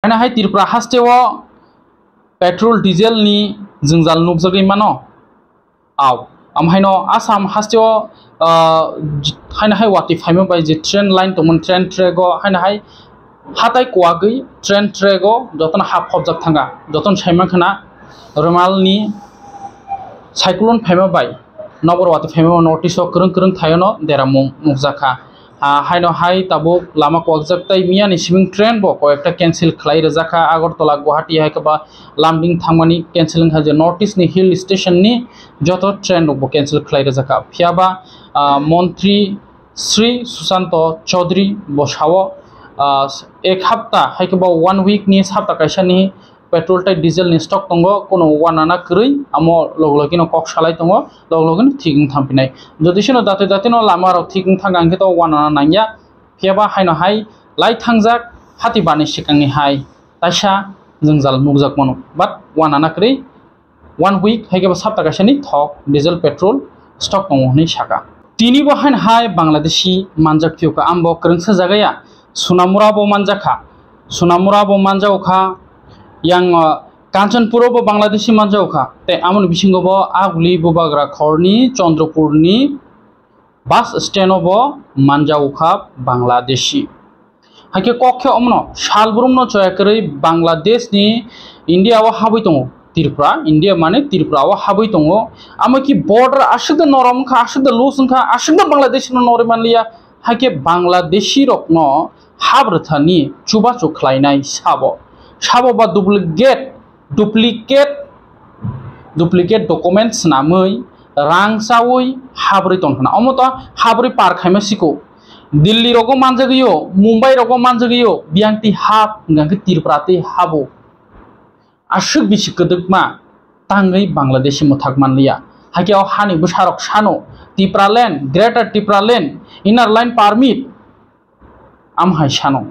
हायना हाय Tripura हास्टेव petrol diesel नि जोंजाल नुकजगै मानो आव आमहायनो आसाम हास्टेव हायना हाय वाति फाइमो बाय जे ट्रेन लाइन तमन ट्रेन ट्रेगो हायना हाय हाताय कोआगै ट्रेन ट्रेगो जतन हाफ हबजाक थांगा जतन साइमा खाना रमालनि साइक्लोन फाइमो बाय नबर वाति फाइमो नॉर्थ ईस्ट करंग करंग थायनो देरा मुगजाखा हायनो हाय ताबो लामा कोआगजाक ताय मियानि सिमिं ट्रेन बो कयेकटा कैंसिल खलाय रजाखा आगरतला गुवाहाटी हायकबा लामडिं थांमानि कैंसिलिंग हाजे नॉर्थ ईस्ट नि हिल स्टेशन नि जत ट्रेन बो कैंसिल खलाय रजाखा फियाबा मंत्री श्री सुशांत चौधरी बसावो एक हफ्ता हायकबा 1 वीक नि सप्ताह कायसानि पेट्रोल टाइ डिजेल नि स्टक दंगो कोनो वानाना करै आमो लगलगिनो कक सालाय दंगो लगलगिनो थिगिं थांफिनाय जदिसनो दाते दातेनो लामा रक थिगिं थांगांगे तो वानाना नांया फियाबा हायनो हाय लाइ थांजाक हाति बानि सिकांनि हाय ताइसा जोंजाल नुगजाक मनो बाट वानाना करै 1 वीक हायकबा सप्ताह कायसानि थक डिजेल पेट्रोल स्टक दंगो नि साका तिनि बहायन हाय बांलादेशी मानजाक फिउका आमबो करंसा जागाया सुनामुरा बो मानजाखा सुनामुरा बो मानजावखा yang Kanchanpur bo Bangladeshi manjauka te amon bisingo bo aguli bo bagra khorni Chandrapurni bus stand bo manjauka Bangladeshi hake kokhe omno salbrumno choyakrei Bangladesh ni India wa haboi tongo Tripura India mane Tripura wa haboi tongo amaki border ashida noram kha ashida losun kha ashida Bangladesh no nore manliya hake Bangladeshi rokno habrthani chuba chukhlainai sabo Sabo ba duplicate documents namai rang sawi habri tonkana omoto habri par khaima siko Delhi rogo manjagiyo Mumbai rogo manjagiyo biangti hab ngangki tirprati habo ashuk bisikadukma tangai Bangladeshi muthak manliya hakiao hani busharok shano Tripura land greater Tripura land inner line permit amhai shano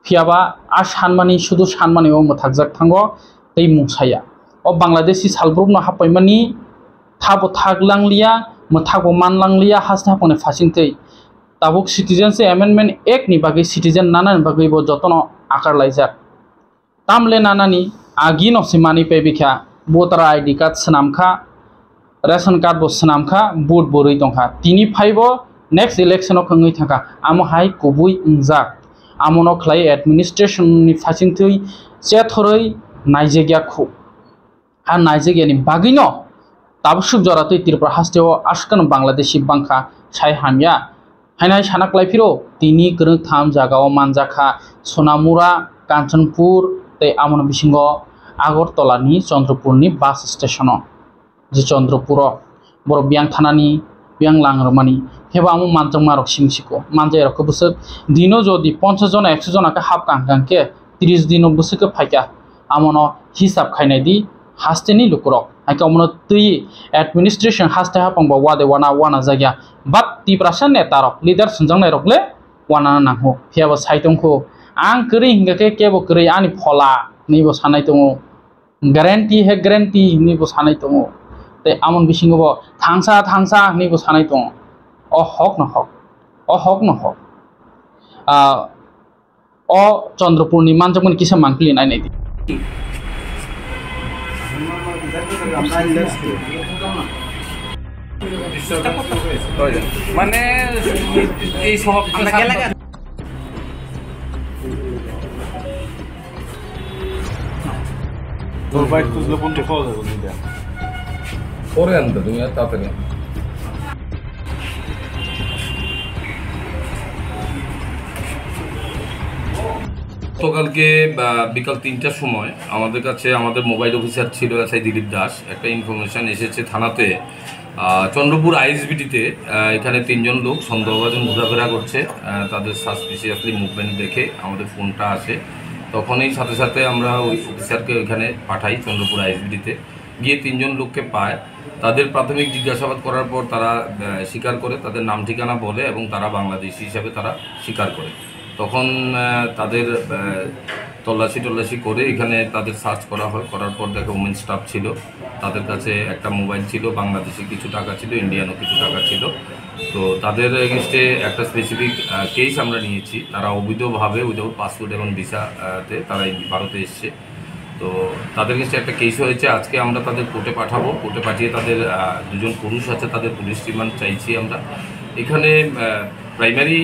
फियाबा सानमानि शुधु सानमानि मुथाकजाक थांगो दै मुसाया ओ बांलादेशी सालब्रुबनो हापायमानि थाबो थागलांलिया मुथाबो मानलांलिया हास्तापने फासिंथै Tabuk सिटिजेनशिप amendment act नि बागै citizen नानानि बागै बो जतन आकार लायजाक तामले नानानि आगिनो सिमानि पेबिखा voter ID card सनामखा ration card बो सनामखा बुट बोरै दंखा तिनि फाइबो नेक्स्ट इलेक्शन आव खंगै थाका आमो हाय कुबुइ इंजाक आमनो खलाय एडमिनिस्ट्रेशन नि फासिंथै सेथरै नाइजेगियाखौ आ नाइजेगियानि बागैनो ताबसुक जरातै त्रिपुरा हास्टेव आशकन बांलादेशी बांखा साय हामिया हायनाय सानाकलाय फिरो तिनि गरं थाम जागाव मानजाखा सोनामुरा कांचनपुर ते आमनो बिसिंगो आगरतलानि चंद्रपुरनि बास स्टेशन जे चंद्रपुर बर बियां थानानि बियां लांरमानि हेबा आमो मानजों मारक सिमसिको मानजाय रख बसक दिनो जदि 50 जन 100 जनका हाफ कांके 30 दिनो बसक फाइका आमनो हिसाब खायनाय दि हास्टेनि लुकुरक आइका आमनो तै एडमिनिस्ट्रेशन हास्ते हापंबा वादे वाना जागिया बाट तिप्रासा नेतारक लिडार सनजांनाय रकले वाना नांगो फियाबा साइतंखौ आं करै हिंगाके केबो करै आनि फला निबो सानाय दङ ग्यारेंटी हे ग्यारेंटी निबो सानाय दङ ते आमन बिसिंगो थांसा निबो सानाय दङ ओ हक न हक ओ चंद्रपुरनि मानजमन किसा मांकलि नायनाय दि মানে এই সব তোর বাইক তুললে বন্ধ পাওয়া যাবে না পরে আনতে তুমি তাড়াতাড়ি গতকালকে বিকাল ৩টার সময় আমাদের কাছে আমাদের মোবাইল অফিসার ছিল এসআই দিলীপ দাস একটা ইনফরমেশন এসেছে থানাতে চন্দ্রপুর আইএসবিটিতে এখানে ৩ জন লোক সন্দেহভাজন ঘোরাফেরা করছে তাদের সাসপিসিয়াসলি মুভমেন্ট দেখে আমাদের ফোনটা আসে তখনই সাথে সাথে আমরা ওই অফিসারকে ওইখানে পাঠাই চন্দ্রপুর আইএসবিটিতে গিয়ে ৩ জন লোককে পায় তাদের প্রাথমিক জিজ্ঞাসাবাদ করার পর তারা স্বীকার করে তাদের নাম ঠিকানা বলে এবং তারা বাংলাদেশি হিসাবে তারা স্বীকার করে তখন তাদের তল্লাশি করে এখানে তাদের সার্চ করা হয়। করার পর দেখে ওমেন স্টাফ ছিল, তাদের কাছে একটা মোবাইল ছিল, বাংলাদেশি কিছু টাকা ছিল, ইন্ডিয়ানও কিছু টাকা ছিল। তো তাদের এগেনস্টে একটা স্পেসিফিক কেস আমরা নিয়েছি। তারা অবৈধভাবে উইদাউট পাসপোর্ট এবং ভিসাতে তারা ভারতে এসছে। তো তাদের এগেনস্টে একটা কেস হয়েছে। আজকে আমরা তাদের কোর্টে পাঠাবো। কোর্টে পাঠিয়ে তাদের দুজন পুরুষ আছে, তাদের পুলিশ রিমান্ড চাইছি আমরা। এখানে প্রাইমারি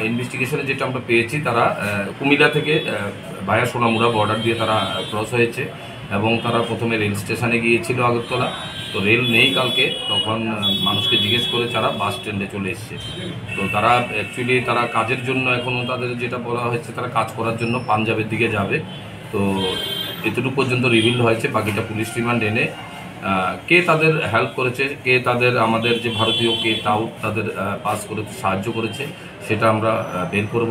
ইনভেস্টিগেশনে যেটা আমরা পেয়েছি, তারা কুমিল্লা থেকে ভায়া সোনামুড়া বর্ডার দিয়ে তারা ক্রস হয়েছে এবং তারা প্রথমে রেল স্টেশনে গিয়েছিল আগরতলা। তো রেল নেই কালকে, তখন মানুষকে জিজ্ঞেস করে তারা বাস স্ট্যান্ডে চলে এসছে। তো তারা অ্যাকচুয়ালি তারা কাজের জন্য, এখনও তাদের যেটা বলা হয়েছে তারা কাজ করার জন্য পাঞ্জাবের দিকে যাবে। তো এতটুকু পর্যন্ত রিভিল হয়েছে। বাকিটা পুলিশ রিমান্ড এনে কে তাদের হেল্প করেছে, কে তাদের আমাদের যে ভারতীয় কে টাউট তাদের পাস করে সাহায্য করেছে, সেটা আমরা বের করব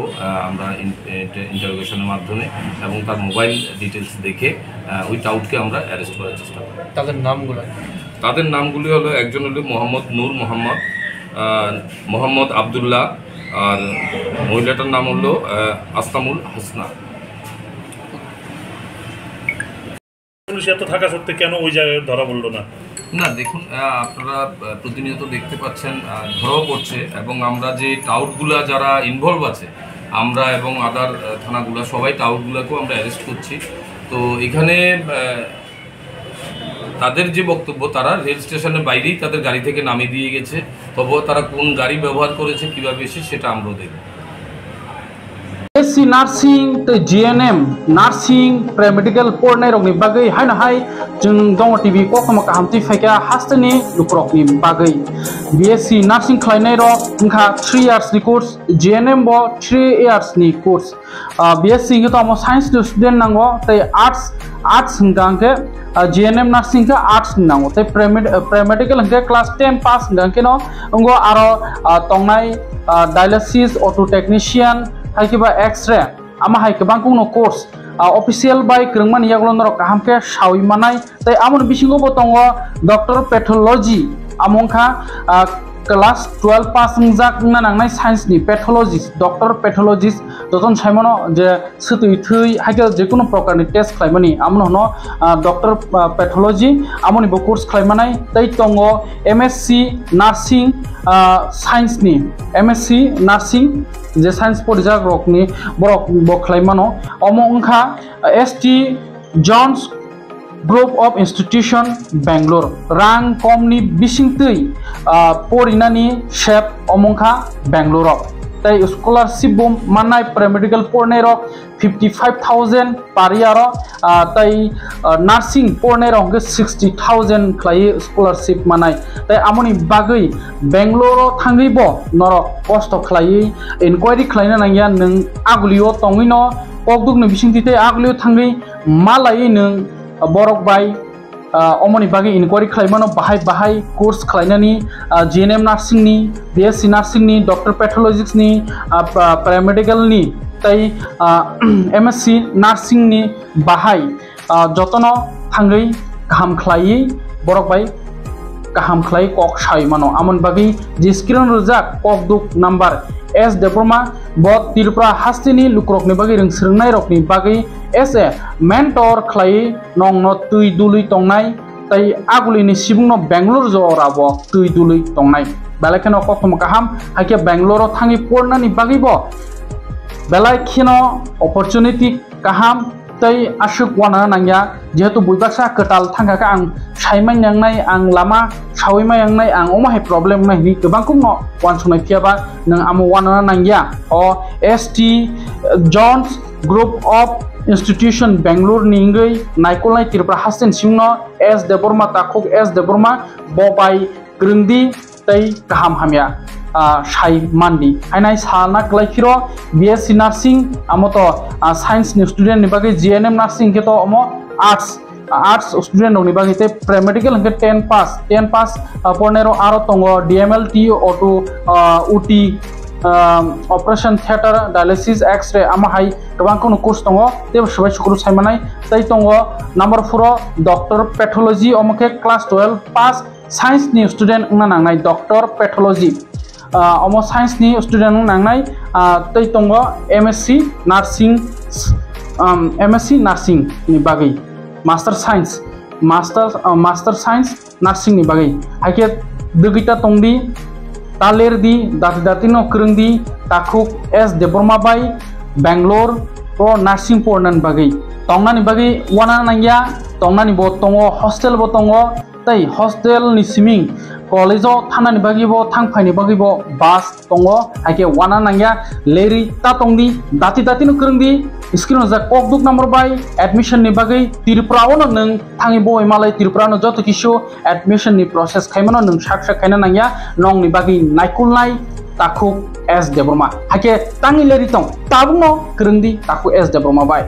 আমরা ইন্টারোগেশনের মাধ্যমে, এবং তার মোবাইল ডিটেলস দেখে ওই টাউটকে আমরা অ্যারেস্ট করার চেষ্টা করব। তাদের নামগুলি হলো, একজন হলো মোহাম্মদ নূর মোহাম্মদ, মোহাম্মদ আবদুল্লাহ, আর মহিলাটার নাম হলো আসলামুল হাসনা। পুলিশ এত থাকা সত্ত্বে কেন ওই জায়গায় ধরা পড়লো না? না দেখুন, আপনারা প্রতিনিয়ত দেখতে পাচ্ছেন ধরাও পড়ছে, এবং আমরা যে টাউটগুলা যারা ইনভলভ আছে, আমরা এবং আদার থানাগুলা সবাই টাউটগুলোকেও আমরা অ্যারেস্ট করছি। তো এখানে তাদের যে বক্তব্য, তারা রেল স্টেশনের বাইরেই তাদের গাড়ি থেকে নামিয়ে দিয়ে গেছে। তবুও তারা কোন গাড়ি ব্যবহার করেছে, কীভাবে এসে, সেটা আমরাও দেখব। BSc Nursing te GNM Nursing Pre-Medical Pornai rokni bagai haina hai jeng dong TV ko khama ka hamti faika hastani lukrokni bagai BSc Nursing khlainai ro ngkha 3 years ni course, GNM bo 3 years ni course, BSc ngi to amo science ni student nango tei arts ngangke GNM Nursing ke arts nango tei pre-medical ngke class 10 pass ngangke no ngo aro tongnai dialysis auto technician hakiba X-ray ama haikabang kuno course official by krengman yaglon ro kahamke shawi manai tai amon bisingo bo tongo doctor pathology amongkha class 12 pass njak na nangnai science ni pathologist doctor pathologist doton saimono je sutui thui haike je kono prokar ni test khlaimani amon hono doctor pathology amoni bo course khlaimanai tai tongo MSc nursing science ni MSc nursing je science podjak rokni borok bo khlaimano omo ungkha ST Jones Group of Institution Bangalore rang komni bisingtui porinani shep omongkha Bangalore tai scholarship bum manai pre-medical pornai rok 55,000 per year tai nursing pornai rok 60,000 khlai scholarship manai tai amoni bagai Bangalore thangri bo norok post khlai inquiry khlaina nangya nung aglio tongino pokduk ni bisingti tai aglio thangri malai nung borok bai omoni bagi inquiry khlaimano bahai course khlainani GNM nursing ni BSc nursing ni doctor pathologist ni paramedical ni tai MSc nursing ni bahai jotono thangai kaham khlai borok bai kaham khlai kok sai mano amon bagi je screen rojak pokduk number S diploma bo Tripura hastini lukrokni bagi ringsringnai rokni bagi SA mentor khlai nongno tui dului tongnai tai aguli ni sibungno Bangalore jora bo tui dului tongnai belakheno kokom kaham haike Bangalore thangi pornani bagi bo belakheno opportunity kaham tai ashuk wana nangya jehetu buibaksa ketal thangka ang saimai nangnai ang lama sawimai nangnai ang omahai problem nai ni kebangkungno wansonai phiaba nang amo wana nangya o ST Jones Group of Institution Bangalore ningai naikolnai Tripura hasten singno S Deborma takuk S Deborma bobai grindi tai kaham hamya sai mandi ainai sana klaikiro BSc nursing amoto science ni student ni bagi GNM nursing ke to omo arts student ni bagi te pre-medical ke 10 pass pornero aro tongo DMLT auto UT operation theater dialysis X-ray ama hai kabang kono course tongo te sabai sukuru saimanai tai tongo number 4 doctor pathology omoke class 12 pass science ni student na nangnai doctor pathology omo science ni student nangnai tai tongo MSc nursing MSc Nursing ni bagai Master Science Nursing ni bagai haike degita tongdi taler di dati no kereng di takuk S Deborma bai Bangalore pro nursing pornan bagai tongna ni bagai wana nangya tongna ni bo tongo hostel bo tongo tai hostel ni siming college o thana ni bagi bo thangphai ni bagi bo bus tongo haike wana nangya leri ta tongdi dati no kereng di screen za kok duk number bai admission ni bagai Tripura ono nang thangi bo malai Tripura no joto kisho admission ni process khaimano nang shak khaina nangya nong ni bagi naikulnai takuk S Deborma haike tangi leri tong tabungo kereng di takuk S Deborma bai